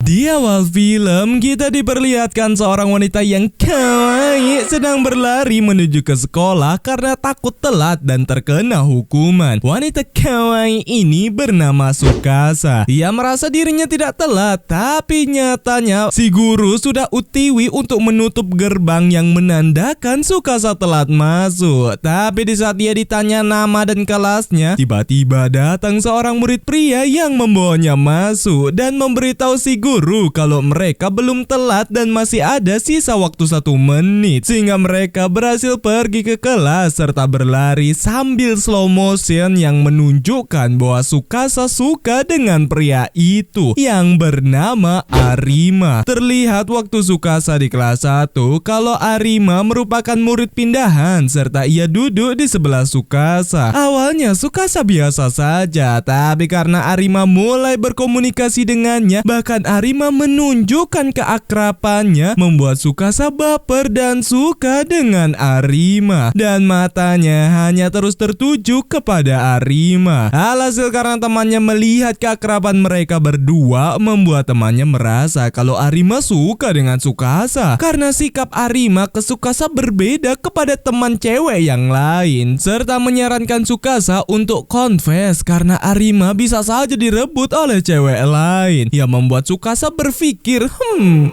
Di awal film, kita diperlihatkan seorang wanita yang kawaii sedang berlari menuju ke sekolah karena takut telat dan terkena hukuman. Wanita kawaii ini bernama Tsukasa. Ia merasa dirinya tidak telat, tapi nyatanya si guru sudah utiwi untuk menutup gerbang yang menandakan Tsukasa telat masuk. Tapi di saat dia ditanya nama dan kelasnya, tiba-tiba datang seorang murid pria yang membawanya masuk dan memberitahu si guru kalau mereka belum telat dan masih ada sisa waktu 1 menit, sehingga mereka berhasil pergi ke kelas serta berlari sambil slow motion yang menunjukkan bahwa Tsukasa suka dengan pria itu yang bernama Arima. Terlihat waktu Tsukasa di kelas 1 kalau Arima merupakan murid pindahan serta ia duduk di sebelah Tsukasa. Awalnya Tsukasa biasa saja, tapi karena Arima mulai berkomunikasi dengannya, bahkan Arima menunjukkan keakrabannya, membuat Tsukasa baper dan suka dengan Arima, dan matanya hanya terus tertuju kepada Arima. Alhasil karena temannya melihat keakraban mereka berdua, membuat temannya merasa kalau Arima suka dengan Tsukasa karena sikap Arima ke Tsukasa berbeda kepada teman cewek yang lain, serta menyarankan Tsukasa untuk confess karena Arima bisa saja direbut oleh cewek lain, yang membuat Tsukasa berpikir,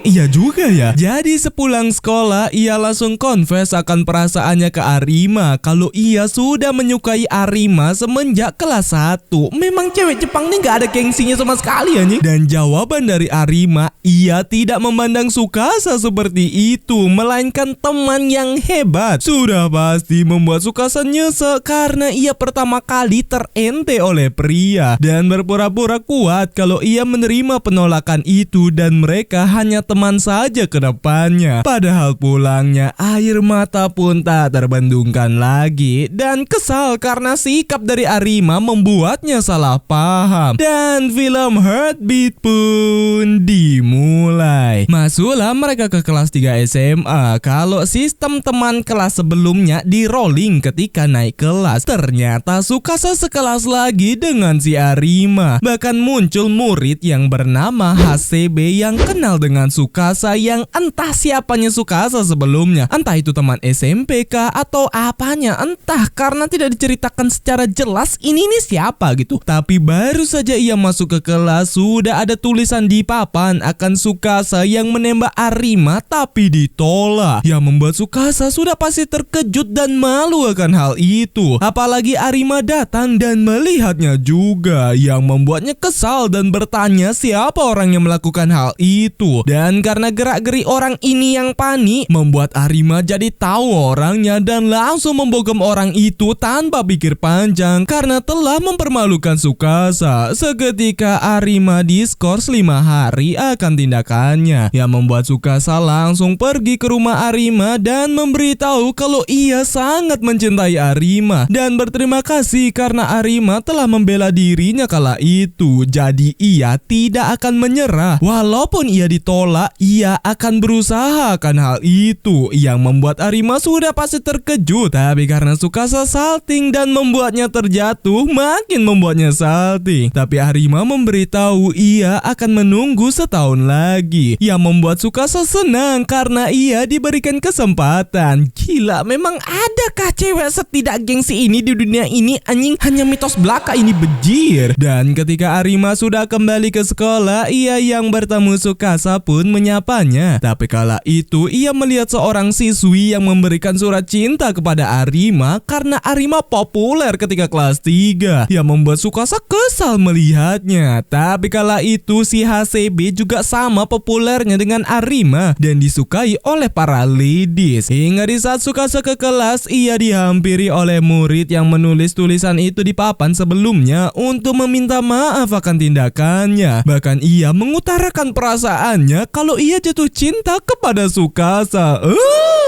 iya juga ya. Jadi sepulang sekolah, ia langsung confess akan perasaannya ke Arima kalau ia sudah menyukai Arima semenjak kelas 1. Memang cewek Jepang nih gak ada gengsinya sama sekali anjing. Dan jawaban dari Arima, ia tidak memandang Tsukasa seperti itu, melainkan teman yang hebat. Sudah pasti membuat Tsukasa nyesek karena ia pertama kali terente oleh pria dan berpura-pura kuat kalau ia menerima penolakan itu dan mereka hanya teman saja ke depannya. Padahal pulangnya air mata pun tak terbendungkan lagi dan kesal karena sikap dari Arima membuatnya salah paham. Dan film Heartbeat pun dimulai. Masuklah mereka ke kelas 3 SMA. Kalau sistem teman kelas sebelumnya di rolling ketika naik kelas, ternyata Tsukasa sekelas lagi dengan si Arima. Bahkan muncul murid yang bernama HCB yang kenal dengan Tsukasa yang entah siapanya Tsukasa sebelumnya. Entah itu teman SMP kah atau apanya, entah, karena tidak diceritakan secara jelas ini siapa gitu. Tapi baru saja ia masuk ke kelas, sudah ada tulisan di papan akan Tsukasa yang menembak Arima tapi ditolak, yang membuat Tsukasa sudah pasti terkejut dan malu akan hal itu. Apalagi Arima datang dan melihatnya juga, yang membuatnya kesal dan bertanya siapa orang yang melakukan hal itu. Dan karena gerak-gerik orang ini yang panik, membuat Arima jadi tahu orangnya dan langsung membogem orang itu tanpa pikir panjang karena telah mempermalukan Tsukasa. Seketika Arima diskors 5 hari akan tindakannya, yang membuat Tsukasa langsung pergi ke rumah Arima dan memberitahu kalau ia sangat mencintai Arima dan berterima kasih karena Arima telah membela dirinya kala itu. Jadi ia tidak akan menyerah. Walaupun ia ditolak, ia akan berusaha akan hal itu, yang membuat Arima sudah pasti terkejut. Tapi karena Tsukasa salting dan membuatnya terjatuh, makin membuatnya salting. Tapi Arima memberitahu ia akan menunggu setahun lagi, yang membuat Tsukasa senang karena ia diberikan kesempatan. Gila, memang adakah cewek setidak gengsi ini di dunia ini anjing? Hanya mitos belaka ini, bejir. Dan ketika Arima sudah kembali ke sekolah, ia yang bertemu Tsukasa pun menyapanya. Tapi kala itu ia melihat seorang siswi yang memberikan surat cinta kepada Arima karena Arima populer ketika kelas 3, yang membuat Tsukasa kesal melihatnya. Tapi kala itu si HCB juga sama populernya dengan Arima dan disukai oleh para ladies. Hingga di saat Tsukasa ke kelas, ia dihampiri oleh murid yang menulis tulisan itu di papan sebelumnya untuk meminta maaf akan tindakannya. Bahkan ia mengutarakan perasaannya kalau ia jatuh cinta kepada Tsukasa.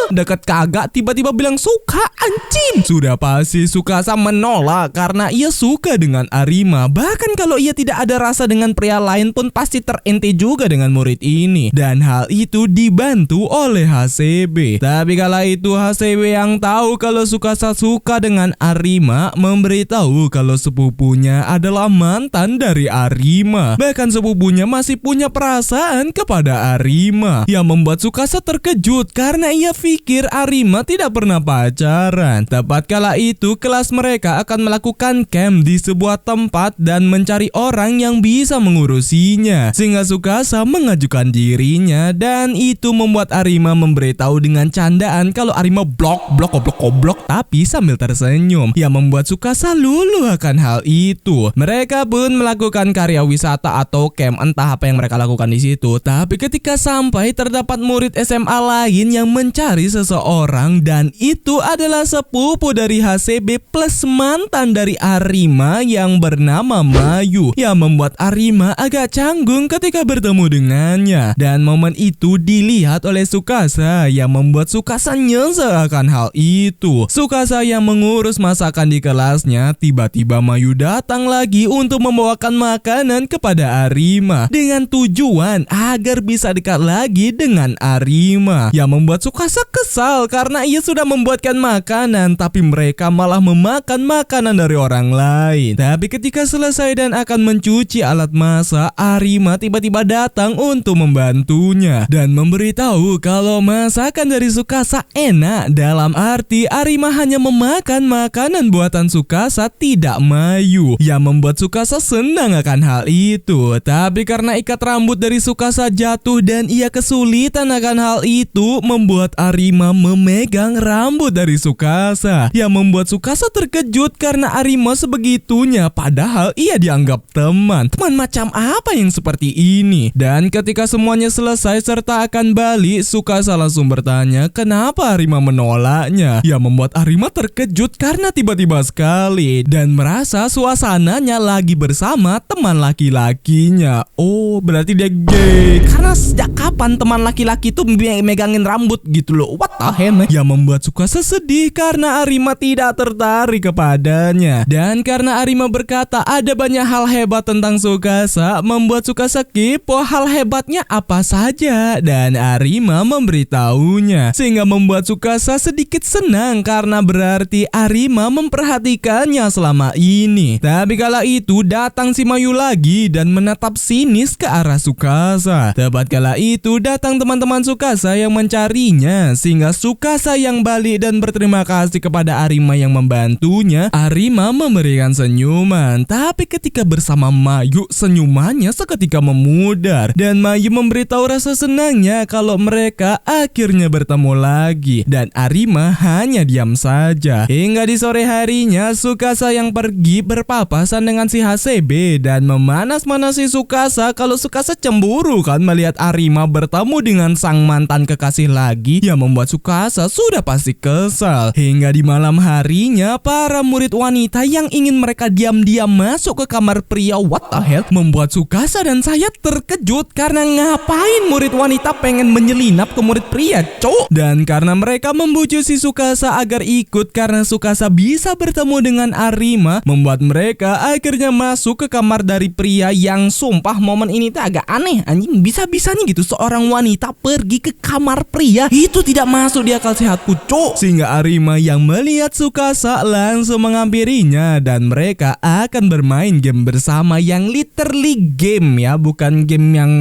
Deket kagak tiba-tiba bilang suka, anjing. Sudah pasti Tsukasa menolak karena ia suka dengan Arima. Bahkan kalau ia tidak ada rasa dengan pria lain pun pasti terente juga dengan murid ini. Dan hal itu dibantu oleh Hasebe. Tapi kala itu Hasebe yang tahu kalau Tsukasa suka dengan Arima memberitahu kalau sepupunya adalah mantan dari Arima. Bahkan sepupunya masih punya perasaan kepada Arima, yang membuat Tsukasa terkejut karena ia pikir Arima tidak pernah pacaran. Tepat kala itu kelas mereka akan melakukan camp di sebuah tempat dan mencari orang yang bisa mengurusinya, sehingga Tsukasa mengajukan dirinya. Dan itu membuat Arima memberitahu dengan candaan kalau Arima goblok, tapi sambil tersenyum, yang membuat Tsukasa luluh akan hal itu. Mereka pun melakukan karya wisata atau camp, entah apa yang mereka lakukan di situ. Tapi ketika sampai terdapat murid SMA lain yang mencari seseorang, dan itu adalah sepupu dari Hasebe plus mantan dari Arima yang bernama Mayu, yang membuat Arima agak canggung ketika bertemu dengannya. Dan momen itu dilihat oleh Tsukasa, yang membuat Tsukasa nyesel akan hal itu. Tsukasa yang mengurus masakan di kelasnya, tiba-tiba Mayu datang lagi untuk membawakan makanan kepada Arima dengan tujuan agar bisa dekat lagi dengan Arima, yang membuat Tsukasa kesal karena ia sudah membuatkan makanan tapi mereka malah memakan makanan dari orang lain. Tapi ketika selesai dan akan mencuci alat masak, Arima tiba-tiba datang untuk membantunya dan memberitahu kalau masakan dari Tsukasa enak, dalam arti Arima hanya memakan makanan buatan Tsukasa, tidak Mayu, yang membuat Tsukasa senang akan hal itu. Tapi karena ikat rambut dari Tsukasa jatuh dan ia kesulitan akan hal itu, membuat Arima memegang rambut dari Tsukasa, yang membuat Tsukasa terkejut karena Arima sebegitunya, padahal ia dianggap teman. Teman macam apa yang seperti ini? Dan ketika semuanya selesai serta akan balik, Tsukasa langsung bertanya kenapa Arima menolaknya, yang membuat Arima terkejut karena tiba-tiba sekali dan merasa suasananya lagi bersama teman laki-lakinya. Oh, berarti dia gay. Karena sejak kapan teman laki-laki itu megangin rambut gitu loh? What the hell, man? Yang membuat Tsukasa sedih karena Arima tidak tertarik kepadanya. Dan karena Arima berkata ada banyak hal hebat tentang Tsukasa, membuat Tsukasa kepo hal hebatnya apa saja. Dan Arima memberitahunya, sehingga membuat Tsukasa sedikit senang karena berarti Arima memperhatikannya selama ini. Tapi kala itu datang si Mayu lagi dan menatap sinis ke arah Tsukasa. Tepat kala itu datang teman-teman Tsukasa yang mencarinya, sehingga Tsukasa yang balik dan berterima kasih kepada Arima yang membantunya. Arima memberikan senyuman, tapi ketika bersama Mayu senyumannya seketika memudar dan Mayu memberitahu rasa senangnya kalau mereka akhirnya bertemu lagi. Dan Arima hanya diam saja hingga di sore harinya Tsukasa yang pergi berpapasan dengan si Hasebe dan memanas-manasi Tsukasa kalau Tsukasa cemburu kan melihat Arima bertemu dengan sang mantan kekasih lagi, yang membuat Tsukasa sudah pasti kesal. Hingga di malam harinya para murid wanita yang ingin mereka diam-diam masuk ke kamar pria, what the hell, membuat Tsukasa dan saya terkejut karena ngapain murid wanita pengen menyelinap ke murid pria, cok. Dan karena mereka membujuk si Tsukasa agar ikut karena Tsukasa bisa bertemu dengan Arima, membuat mereka akhirnya masuk ke kamar dari pria, yang sumpah momen ini tuh agak aneh anjing, bisa-bisanya gitu seorang wanita pergi ke kamar pria, itu tidak masuk di akal sehatku, cok. Sehingga Arima yang melihat Tsukasa langsung menghampirinya dan mereka akan bermain game bersama, yang literally game ya, bukan game yang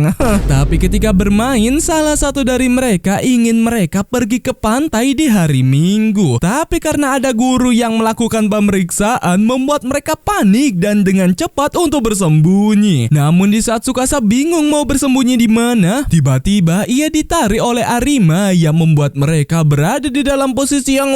tapi ketika bermain salah satu dari mereka ingin mereka pergi ke pantai di hari Minggu, tapi karena ada guru yang melakukan pemeriksaan membuat mereka panik dan dengan cepat untuk bersembunyi. Namun di saat Tsukasa bingung mau bersembunyi di mana, tiba-tiba ia ditarik oleh Arima yang membuat mereka berada di dalam posisi yang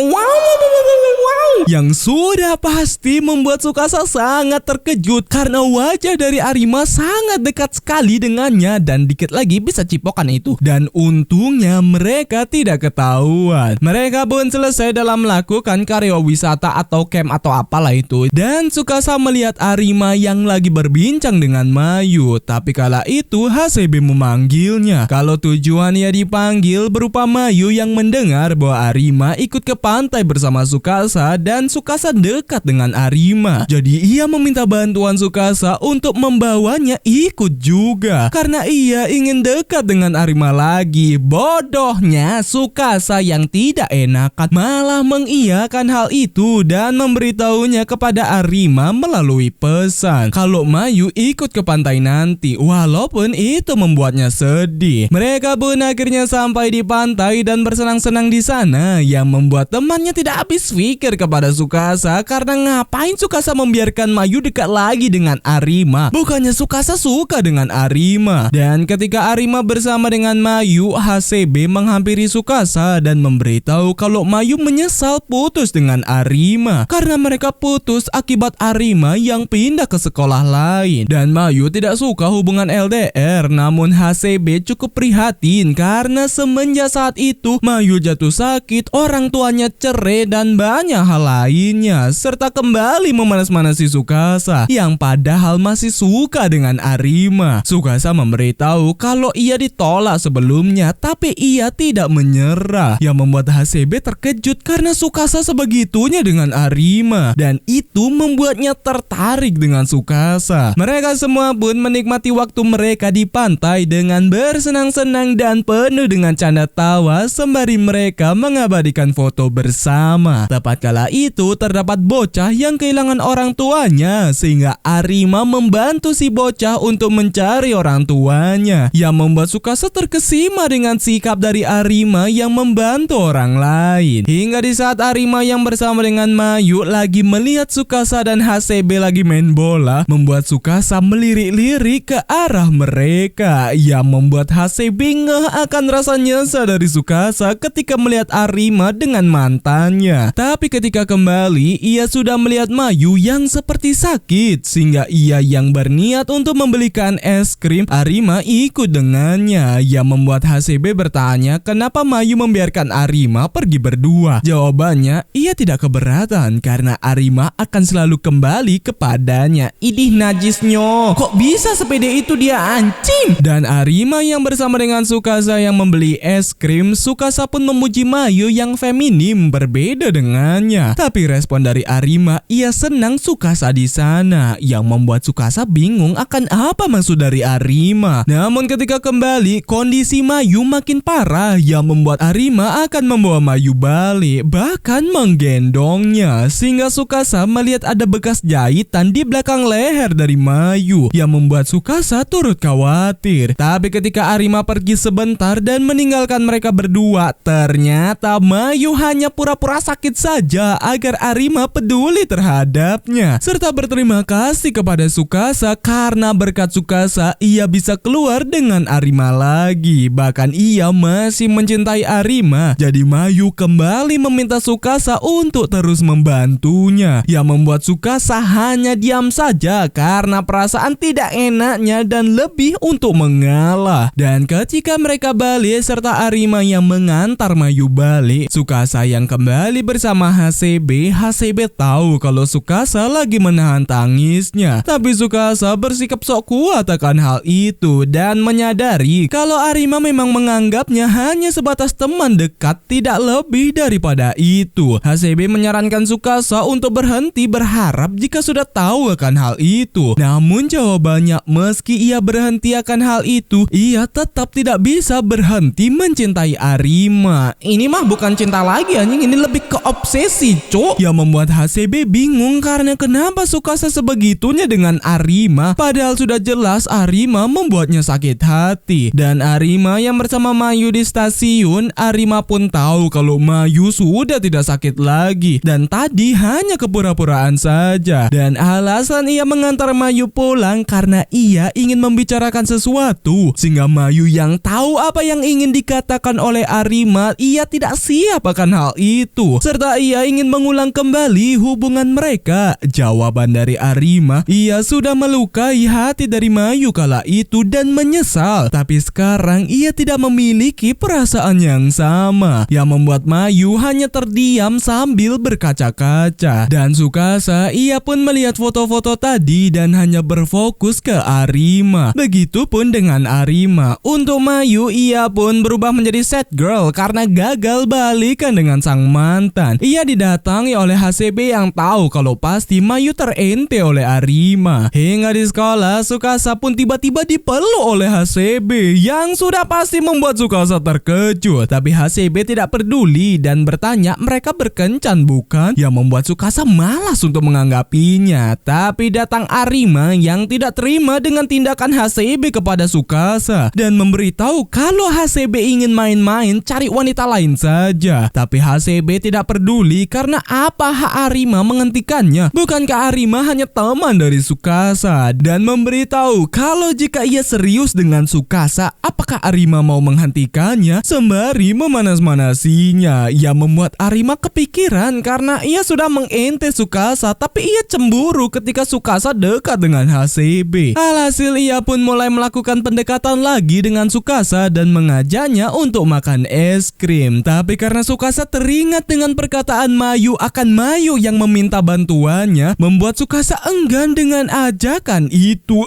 yang sudah pasti membuat Tsukasa sangat terkejut karena wajah dari Arima sangat dekat sekali dengannya dan dikit lagi bisa cipokan itu. Dan untungnya mereka tidak ketahuan. Mereka pun selesai dalam melakukan karya wisata atau camp atau apalah itu. Dan Tsukasa melihat Arima yang lagi berbincang dengan Mayu. Tapi kala itu Hasebe memanggilnya. Kalau tujuan ia dipanggil berubah berupa Mayu yang mendengar bahwa Arima ikut ke pantai bersama Tsukasa dan Tsukasa dekat dengan Arima. Jadi ia meminta bantuan Tsukasa untuk membawanya ikut juga karena ia ingin dekat dengan Arima lagi. Bodohnya Tsukasa yang tidak enakan malah mengiyakan hal itu dan memberitahunya kepada Arima melalui pesan kalau Mayu ikut ke pantai nanti, walaupun itu membuatnya sedih. Mereka pun akhirnya sampai di pantai dan bersenang-senang di sana, yang membuat temannya tidak habis pikir kepada Tsukasa karena ngapain Tsukasa membiarkan Mayu dekat lagi dengan Arima. Bukannya Tsukasa suka dengan Arima. Dan ketika Arima bersama dengan Mayu, Hasebe menghampiri Tsukasa dan memberitahu kalau Mayu menyesal putus dengan Arima karena mereka putus akibat Arima yang pindah ke sekolah lain. Dan Mayu tidak suka hubungan LDR, namun Hasebe cukup prihatin karena semenjak saat itu Mayu jatuh sakit, orang tuanya cerai dan banyak hal lainnya, serta kembali memanas-manasi Tsukasa yang padahal masih suka dengan Arima. Tsukasa memberitahu kalau ia ditolak sebelumnya, tapi ia tidak menyerah, yang membuat Hasebe terkejut karena Tsukasa sebegitunya dengan Arima, dan itu membuatnya tertarik dengan Tsukasa. Mereka semua pun menikmati waktu mereka di pantai dengan bersenang-senang dan penuh dengan canda tawa sembari mereka mengabadikan foto bersama. Tepat kala itu terdapat bocah yang kehilangan orang tuanya, sehingga Arima membantu si bocah untuk mencari orang tuanya, yang membuat Tsukasa terkesima dengan sikap dari Arima yang membantu orang lain. Hingga di saat Arima yang bersama dengan Mayu lagi melihat Tsukasa dan Hasebe lagi main bola, membuat Tsukasa melirik-lirik ke arah mereka, yang membuat Hasebe ngeh akan rasa nyesal dari Tsukasa ketika melihat Arima dengan mantannya. Tapi ketika kembali, ia sudah melihat Mayu yang seperti sakit, sehingga ia yang berniat untuk membelikan es krim. Arima ikut dengannya, yang membuat Hasebe bertanya kenapa Mayu membiarkan Arima pergi berdua. Jawabannya, ia tidak keberatan karena Arima akan selalu kembali kepadanya. Idih najisnya, kok bisa sepede itu dia anjing? Dan Arima yang bersama dengan Tsukasa yang membeli es krim, Tsukasa pun memuji Mayu yang feminim berbeda dengannya. Tapi respon dari Arima, ia senang Tsukasa di sana, yang membuat Tsukasa bingung akan apa maksud dari Arima. Namun ketika kembali, kondisi Mayu makin parah, yang membuat Arima akan membawa Mayu balik, bahkan menggendongnya, sehingga Tsukasa melihat ada bekas jahitan di belakang leher dari Mayu, yang membuat Tsukasa turut khawatir. Tapi ketika Arima pergi sebentar dan meninggalkan mereka berdua, ternyata Mayu hanya pura-pura sakit saja agar Arima peduli terhadapnya, serta berterima kasih kepada Tsukasa karena berkat Tsukasa ia bisa keluar dengan Arima lagi. Bahkan ia masih mencintai Arima. Jadi Mayu kembali meminta Tsukasa untuk terus membantunya, yang membuat Tsukasa hanya diam saja karena perasaan tidak enaknya dan lebih untuk mengalah. Dan ketika mereka balik serta Arima yang mengantar Mayu balik, Tsukasa yang kembali bersama Hasebe. Hasebe tahu kalau Tsukasa lagi menahan tangisnya, tapi Tsukasa bersikap sok kuat akan hal itu dan menyadari kalau Arima memang menganggapnya hanya sebatas teman dekat, tidak lebih daripada itu. Hasebe menyarankan Tsukasa untuk berhenti berharap jika sudah tahu akan hal itu. Namun jawabannya, meski ia berhenti akan hal itu, ia tetap tidak bisa berhenti mencintai Arima. Ini mah bukan cinta lagi anjing, ini lebih ke obsesi, cuk. Yang membuat Hasebe bingung karena kenapa Tsukasa sebegitunya dengan Arima, padahal sudah jelas Arima membuatnya sakit hati. Dan Arima yang bersama Mayu di stasiun, Arima pun tahu kalau Mayu sudah tidak sakit lagi dan tadi hanya kepura-puraan saja. Dan alasan ia mengantar Mayu pulang karena ia ingin membicarakan sesuatu, sehingga Mayu yang tahu apa yang ingin dikatakan oleh Arima, ia tidak siap akan hal itu, serta ia ingin mengulang kembali hubungan mereka. Jawaban dari Arima, ia sudah melukai hati dari Mayu kala itu dan menyesal, tapi sekarang ia tidak memiliki perasaan yang sama, yang membuat Mayu hanya terdiam sambil berkaca-kaca. Dan Tsukasa, ia pun melihat foto-foto tadi dan hanya berfokus ke Arima. Begitupun dengan Arima. Untuk Mayu, ia pun berubah berubah menjadi sad girl karena gagal balikan dengan sang mantan. Ia didatangi oleh HCB yang tahu kalau pasti Mayu terente oleh Arima. Hingga di sekolah, Tsukasa pun tiba-tiba dipeluk oleh HCB yang sudah pasti membuat Tsukasa terkejut. Tapi HCB tidak peduli dan bertanya mereka berkencan bukan? Yang membuat Tsukasa malas untuk menanggapinya. Tapi datang Arima yang tidak terima dengan tindakan HCB kepada Tsukasa dan memberitahu kalau HCB ingin main-main cari wanita lain saja. Tapi HCB tidak peduli karena apa hak Arima menghentikannya? Bukankah Arima hanya teman dari Tsukasa? Dan memberitahu kalau jika ia serius dengan Tsukasa, apakah Arima mau menghentikannya? Sembari memanas-manasinya. Ia membuat Arima kepikiran karena ia sudah mengente Tsukasa, tapi ia cemburu ketika Tsukasa dekat dengan HCB. Alhasil ia pun mulai melakukan pendekatan lagi dengan Tsukasa dan mengajaknya untuk makan es krim. Tapi karena Tsukasa teringat dengan perkataan Mayu akan Mayu yang meminta bantuannya, membuat Tsukasa enggan dengan ajakan itu.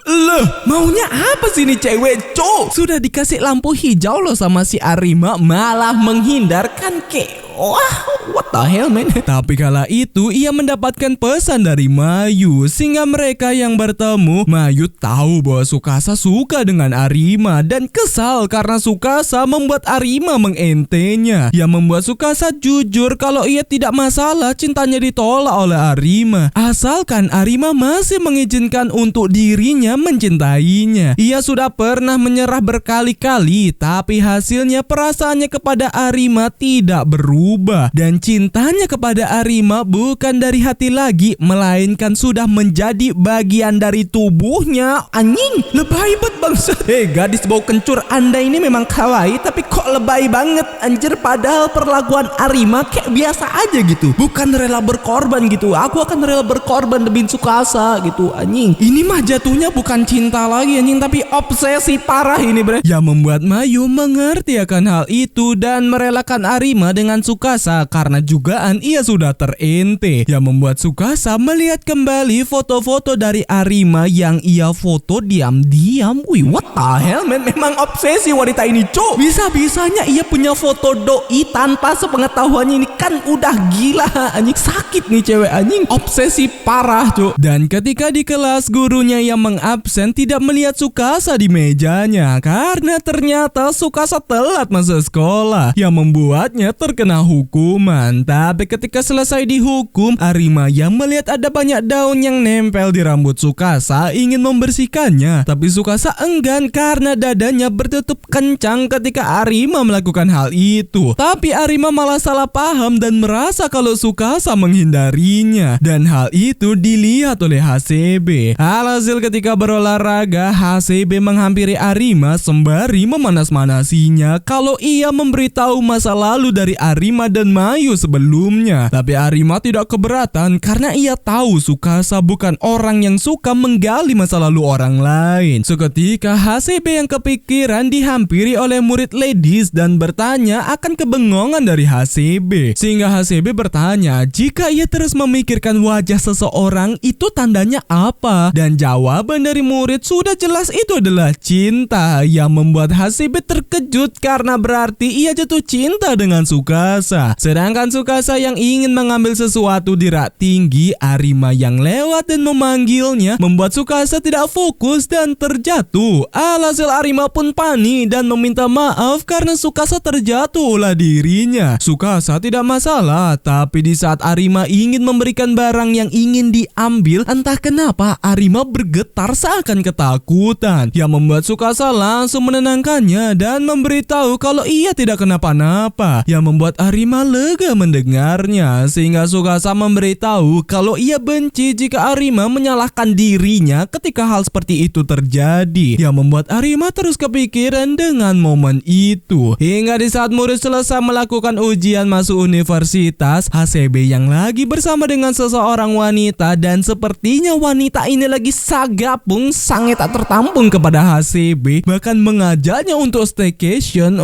Maunya apa sih ini cewek, cok? Sudah dikasih lampu hijau loh sama si Arima, malah menghindarkan ke. Wah, what the hell man. Tapi kala itu ia mendapatkan pesan dari Mayu sehingga mereka yang bertemu. Mayu tahu bahwa Tsukasa suka dengan Arima dan kesal karena Tsukasa membuat Arima mengentenya. Yang membuat Tsukasa jujur kalau ia tidak masalah cintanya ditolak oleh Arima, asalkan Arima masih mengizinkan untuk dirinya mencintainya. Ia sudah pernah menyerah berkali-kali, tapi hasilnya perasaannya kepada Arima tidak berubah. Dan cintanya kepada Arima bukan dari hati lagi, melainkan sudah menjadi bagian dari tubuhnya. Anjing, lebay banget bangsa. Gadis bau kencur, Anda ini memang kawaii tapi kok lebay banget anjir. Padahal perlakuan Arima kayak biasa aja gitu, bukan rela berkorban gitu. Aku akan rela berkorban demi Tsukasa gitu anjing. Ini mah jatuhnya bukan cinta lagi anjing, tapi obsesi parah ini bre. Yang membuat Mayu mengerti akan hal itu dan merelakan Arima dengan Tsukasa karena jugaan ia sudah terente. Yang membuat Tsukasa melihat kembali foto-foto dari Arima yang ia foto diam-diam. Wih, what the hell man, memang obsesi wanita ini cok. Bisa-bisanya ia punya foto doi tanpa sepengetahuannya, ini kan udah gila anjing. Sakit nih cewek anjing, obsesi parah cok. Dan ketika di kelas gurunya yang mengabsen tidak melihat Tsukasa di mejanya karena ternyata Tsukasa telat masuk sekolah yang membuatnya terkena hukuman. Tapi ketika selesai dihukum, Arima yang melihat ada banyak daun yang nempel di rambut Tsukasa ingin membersihkannya. Tapi Tsukasa enggan karena dadanya bertutup kencang ketika Arima melakukan hal itu. Tapi Arima malah salah paham dan merasa kalau Tsukasa menghindarinya. Dan hal itu dilihat oleh HCB. Alhasil ketika berolahraga, HCB menghampiri Arima sembari memanas-manasinya kalau ia memberitahu masa lalu dari Arima dan Mayu sebelumnya. Tapi Arima tidak keberatan karena ia tahu Tsukasa bukan orang yang suka menggali masa lalu orang lain. Seketika HCB yang kepikiran dihampiri oleh murid ladies dan bertanya akan kebengongan dari HCB. Sehingga HCB bertanya jika ia terus memikirkan wajah seseorang itu tandanya apa. Dan jawaban dari murid sudah jelas itu adalah cinta. Yang membuat HCB terkejut karena berarti ia jatuh cinta dengan Tsukasa. Sedangkan Tsukasa yang ingin mengambil sesuatu di rak tinggi, Arima yang lewat dan memanggilnya membuat Tsukasa tidak fokus dan terjatuh. Alhasil Arima pun panik dan meminta maaf karena Tsukasa terjatuh oleh dirinya. Tsukasa tidak masalah, tapi di saat Arima ingin memberikan barang yang ingin diambil, entah kenapa Arima bergetar seakan ketakutan. Yang membuat Tsukasa langsung menenangkannya dan memberitahu kalau ia tidak kenapa-napa. Yang membuat Arima lega mendengarnya, sehingga Tsukasa memberitahu kalau ia benci jika Arima menyalahkan dirinya ketika hal seperti itu terjadi. Yang membuat Arima terus kepikiran dengan momen itu. Hingga di saat murid selesai melakukan ujian masuk universitas, HCB yang lagi bersama dengan seseorang wanita dan sepertinya wanita ini lagi sagapung sangat tak tertampung kepada HCB, bahkan mengajaknya untuk staycation.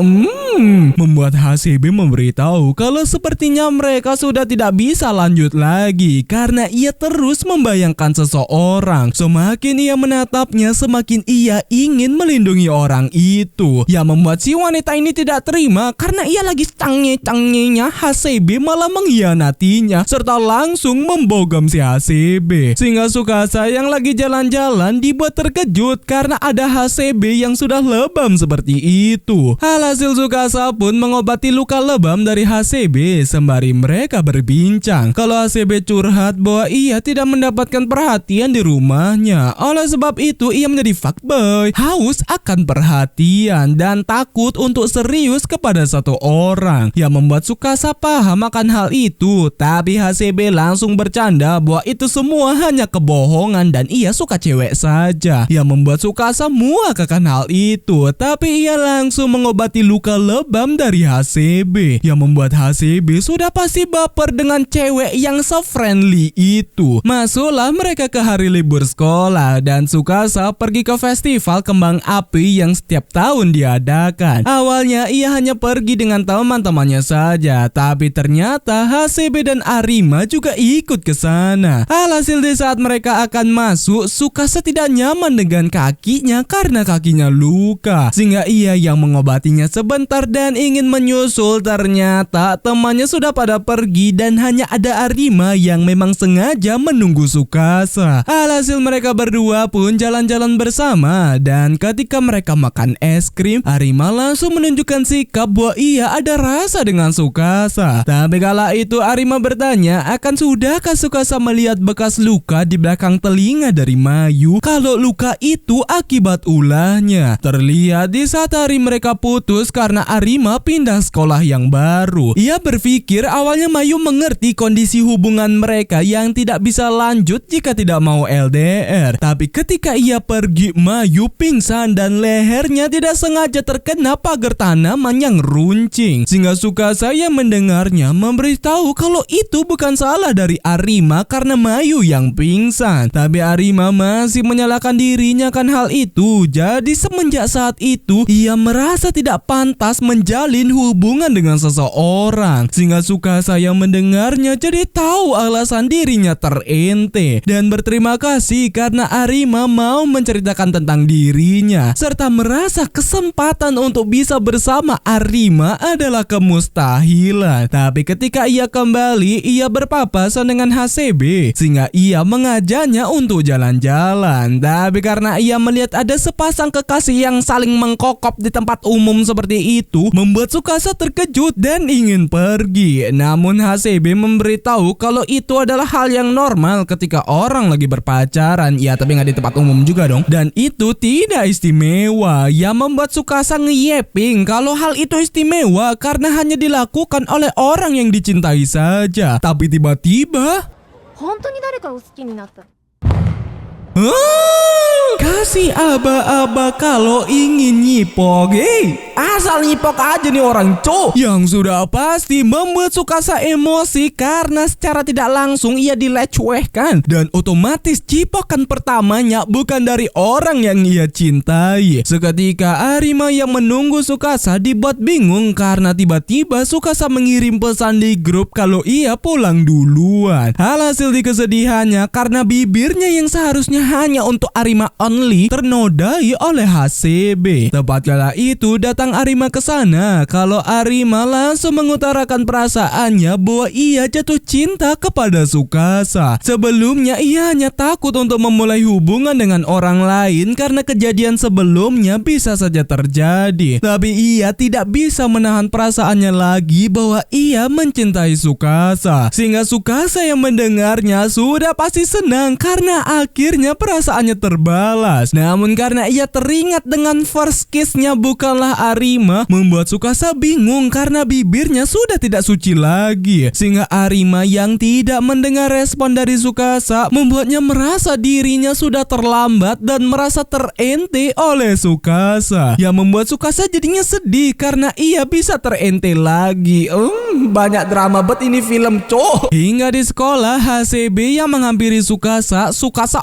Membuat HCB memberitahu memberitahu kalau sepertinya mereka sudah tidak bisa lanjut lagi karena ia terus membayangkan seseorang. Semakin ia menatapnya, semakin ia ingin melindungi orang itu. Yang membuat si wanita ini tidak terima karena ia lagi canggih-canggihnya HCB malah mengkhianatinya serta langsung membogam si HCB. Sehingga Tsukasa yang lagi jalan-jalan dibuat terkejut karena ada HCB yang sudah lebam seperti itu. Alhasil Tsukasa pun mengobati luka lebam dari HCB sembari mereka berbincang kalau HCB curhat bahwa ia tidak mendapatkan perhatian di rumahnya. Oleh sebab itu ia menjadi fuckboy, haus akan perhatian dan takut untuk serius kepada satu orang. Yang membuat Tsukasa paham akan hal itu, tapi HCB langsung bercanda bahwa itu semua hanya kebohongan dan ia suka cewek saja. Yang membuat Tsukasa muak akan hal itu, tapi ia langsung mengobati luka lebam dari HCB. Yang membuat HCB sudah pasti baper dengan cewek yang se-friendly itu. Masuklah mereka ke hari libur sekolah dan Tsukasa pergi ke festival kembang api yang setiap tahun diadakan. Awalnya ia hanya pergi dengan teman-temannya saja, tapi ternyata HCB dan Arima juga ikut ke sana. Alhasil di saat mereka akan masuk, Tsukasa tidak nyaman dengan kakinya karena kakinya luka, sehingga ia yang mengobatinya sebentar dan ingin menyusul. Ternyata temannya sudah pada pergi dan hanya ada Arima yang memang sengaja menunggu Tsukasa. Alhasil mereka berdua pun jalan-jalan bersama dan ketika mereka makan es krim, Arima langsung menunjukkan sikap bahwa ia ada rasa dengan Tsukasa. Tapi kala itu Arima bertanya akan sudahkah Tsukasa melihat bekas luka di belakang telinga dari Mayu kalau luka itu akibat ulahnya. Terlihat di saat hari mereka putus karena Arima pindah sekolah yang baru. Ia berpikir awalnya Mayu mengerti kondisi hubungan mereka yang tidak bisa lanjut jika tidak mau LDR. Tapi ketika ia pergi, Mayu pingsan dan lehernya tidak sengaja terkena pagar tanaman yang runcing. Sehingga Tsukasa yang mendengarnya memberitahu kalau itu bukan salah dari Arima karena Mayu yang pingsan. Tapi Arima masih menyalahkan dirinya kan hal itu. Jadi semenjak saat itu ia merasa tidak pantas menjalin hubungan dengan seseorang. Sehingga Tsukasa yang mendengarnya jadi tahu alasan dirinya terente dan berterima kasih karena Arima mau menceritakan tentang dirinya serta merasa kesempatan untuk bisa bersama Arima adalah kemustahilan. Tapi ketika ia kembali, ia berpapasan dengan HCB sehingga ia mengajaknya untuk jalan-jalan. Tapi karena ia melihat ada sepasang kekasih yang saling mengkokop di tempat umum seperti itu, membuat Tsukasa terkejut dan ingin pergi. Namun HCB memberitahu kalau itu adalah hal yang normal ketika orang lagi berpacaran. Ya tapi nggak di tempat umum juga dong. Dan itu tidak istimewa. Yang membuat Tsukasa ngeyeping kalau hal itu istimewa karena hanya dilakukan oleh orang yang dicintai saja. Tapi tiba-tiba kasih aba-aba kalau ingin nyipok. Asal nyipok aja nih orang cok. Yang sudah pasti membuat Tsukasa emosi karena secara tidak langsung ia dilecehkan dan otomatis cipokan pertamanya bukan dari orang yang ia cintai. Seketika Arima yang menunggu Tsukasa dibuat bingung karena tiba-tiba Tsukasa mengirim pesan di grup kalau ia pulang duluan. Alhasil di kesedihannya karena bibirnya yang seharusnya hanya untuk Arima only ternodai oleh HCB. Tepat kala itu datang Arima ke sana. Kalau Arima langsung mengutarakan perasaannya bahwa ia jatuh cinta kepada Tsukasa. Sebelumnya ia hanya takut untuk memulai hubungan dengan orang lain karena kejadian sebelumnya bisa saja terjadi. Tapi ia tidak bisa menahan perasaannya lagi bahwa ia mencintai Tsukasa. Sehingga Tsukasa yang mendengarnya sudah pasti senang karena akhirnya perasaannya terbalas. Namun karena ia teringat dengan first kiss-nya bukanlah Arima, membuat Tsukasa bingung karena bibirnya sudah tidak suci lagi. Sehingga Arima yang tidak mendengar respon dari Tsukasa membuatnya merasa dirinya sudah terlambat dan merasa terente oleh Tsukasa. Yang membuat Tsukasa jadinya sedih karena ia bisa terente lagi. Banyak drama bet ini film cok. Hingga di sekolah HCB yang menghampiri Tsukasa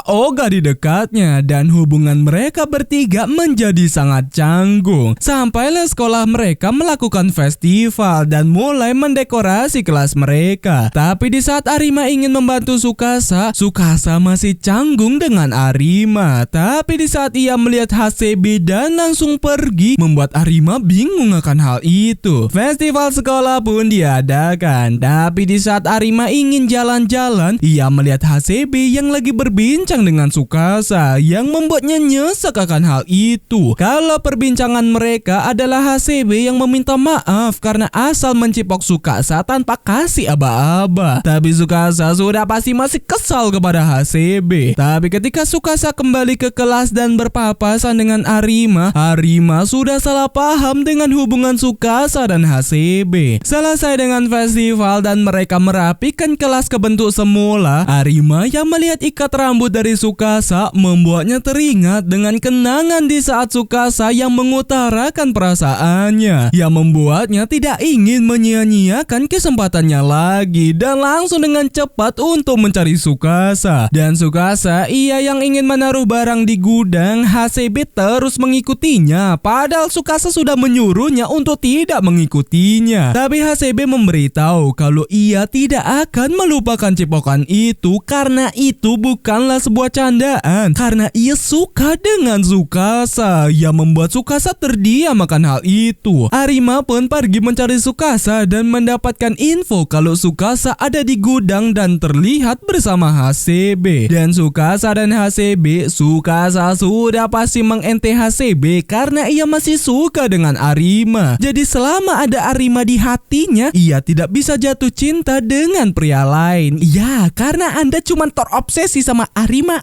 ogah di dekatnya dan hubungan mereka bertiga menjadi sangat canggung. Sampai mulailah sekolah mereka melakukan festival dan mulai mendekorasi kelas mereka. Tapi di saat Arima ingin membantu Tsukasa, Tsukasa masih canggung dengan Arima. Tapi di saat ia melihat Hasebe dan langsung pergi, membuat Arima bingung akan hal itu. Festival sekolah pun diadakan. Tapi di saat Arima ingin jalan-jalan, ia melihat Hasebe yang lagi berbincang dengan Tsukasa, yang membuatnya nyesek akan hal itu. Kalau perbincangan mereka adalah Hasebe yang meminta maaf karena asal mencipok Tsukasa tanpa kasih aba-aba. Tapi Tsukasa sudah pasti masih kesal kepada Hasebe. Tapi ketika Tsukasa kembali ke kelas dan berpapasan dengan Arima, Arima sudah salah paham dengan hubungan Tsukasa dan Hasebe. Selesai dengan festival dan mereka merapikan kelas ke bentuk semula, Arima yang melihat ikat rambut dari Tsukasa membuatnya teringat dengan kenangan di saat Tsukasa yang mengutarakan perasaannya, yang membuatnya tidak ingin menyia-nyiakan kesempatannya lagi dan langsung dengan cepat untuk mencari Tsukasa. Dan Tsukasa, ia yang ingin menaruh barang di gudang, Hasebe terus mengikutinya padahal Tsukasa sudah menyuruhnya untuk tidak mengikutinya. Tapi Hasebe memberitahu kalau ia tidak akan melupakan cipokan itu karena itu bukanlah sebuah candaan, karena ia suka dengan Tsukasa, yang membuat Tsukasa terdiam akan hal itu. Arima pun pergi mencari Tsukasa dan mendapatkan info kalau Tsukasa ada di gudang dan terlihat bersama Hasebe. Dan Tsukasa dan Hasebe, Tsukasa sudah pasti mengente Hasebe karena ia masih suka dengan Arima. Jadi selama ada Arima di hatinya, ia tidak bisa jatuh cinta dengan pria lain. Ya, karena Anda cuma terobsesi sama Arima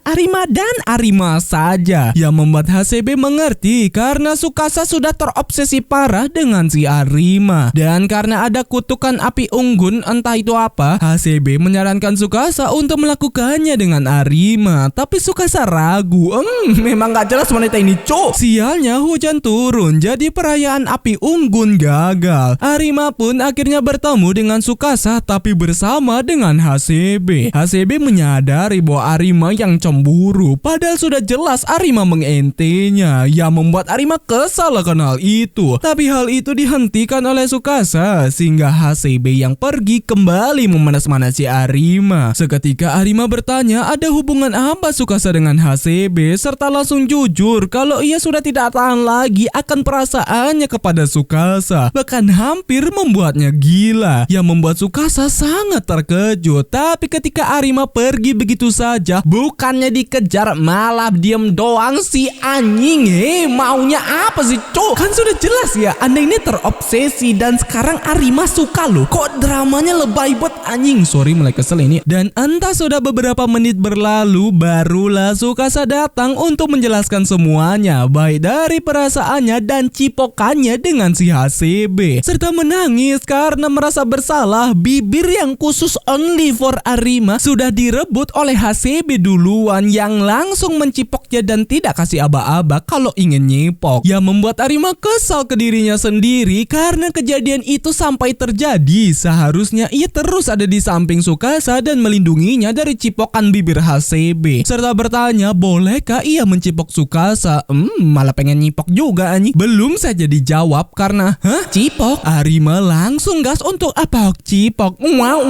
dan Arima saja. Yang membuat Hasebe mengerti karena Tsukasa sudah terobsesi parah dengan si Arima. Dan karena ada kutukan api unggun entah itu apa, Hasebe menyarankan Tsukasa untuk melakukannya dengan Arima. Tapi Tsukasa ragu. Memang gak jelas wanita ini, cok. Sialnya hujan turun, jadi perayaan api unggun gagal. Arima pun akhirnya bertemu dengan Tsukasa tapi bersama dengan Hasebe. Hasebe menyadari bahwa Arima yang cemburu, padahal sudah jelas Arima mengentenya, yang membuat Arima kesal akan hal itu. Tapi hal itu dihentikan oleh Tsukasa sehingga Hasebe yang pergi kembali memanas-manasi Arima. Seketika Arima bertanya ada hubungan apa Tsukasa dengan Hasebe, serta langsung jujur kalau ia sudah tidak tahan lagi akan perasaannya kepada Tsukasa, bahkan hampir membuatnya gila, yang membuat Tsukasa sangat terkejut. Tapi ketika Arima pergi begitu saja, bukannya dikejar malah diem doang si anjing. Maunya apa sih, cok? Kan sudah jelas ya, Anda ini terobsesi dan sekarang Arima suka loh. Kok dramanya lebay buat anjing. Sorry mulai kesel ini. Dan entah sudah beberapa menit berlalu, barulah Tsukasa datang untuk menjelaskan semuanya, baik dari perasaannya dan cipokannya dengan si Hasebe, serta menangis karena merasa bersalah. Bibir yang khusus only for Arima sudah direbut oleh Hasebe duluan, yang langsung mencipoknya dan tidak kasih aba-aba kalau ingin nyipok, yang membuat Arima kesal ke dirinya sendiri karena kejadian itu sampai terjadi. Seharusnya ia terus ada di samping Tsukasa dan melindunginya dari cipokan bibir Hasebe, serta bertanya bolehkah ia mencipok Tsukasa. Malah pengen nyipok juga anjing. Belum saja dijawab karena cipok, Arima langsung gas untuk apa cipok. Wow.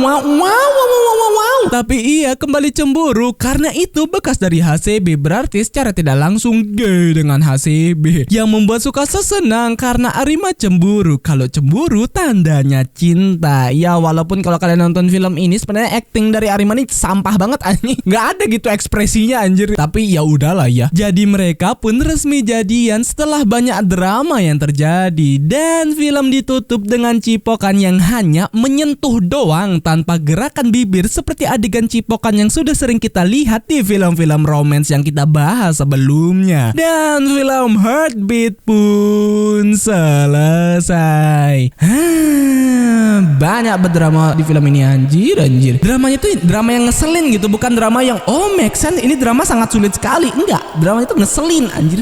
Tapi ia kembali cemburu karena itu bekas dari Hasebe, berarti secara tidak langsung gay dengan Hasebe, yang membuat Tsukasa senang karena Arima cemburu. Kalau cemburu tandanya cinta. Ya walaupun kalau kalian nonton film ini sebenarnya acting dari Arima ini sampah banget anjing. Nggak ada gitu ekspresinya anjir. Tapi ya udahlah ya. Jadi mereka pun resmi jadian setelah banyak drama yang terjadi, dan film ditutup dengan cipokan yang hanya menyentuh doang tanpa gerakan bibir seperti adegan cipokan yang sudah sering kita lihat di film-film romance yang kita bahas sebelumnya. Dan film Heartbeat pun selesai. Banyak berdrama di film ini anjir. Dramanya tuh drama yang ngeselin gitu, bukan drama yang make sense. Ini drama sangat sulit sekali. Enggak, drama itu ngeselin anjir.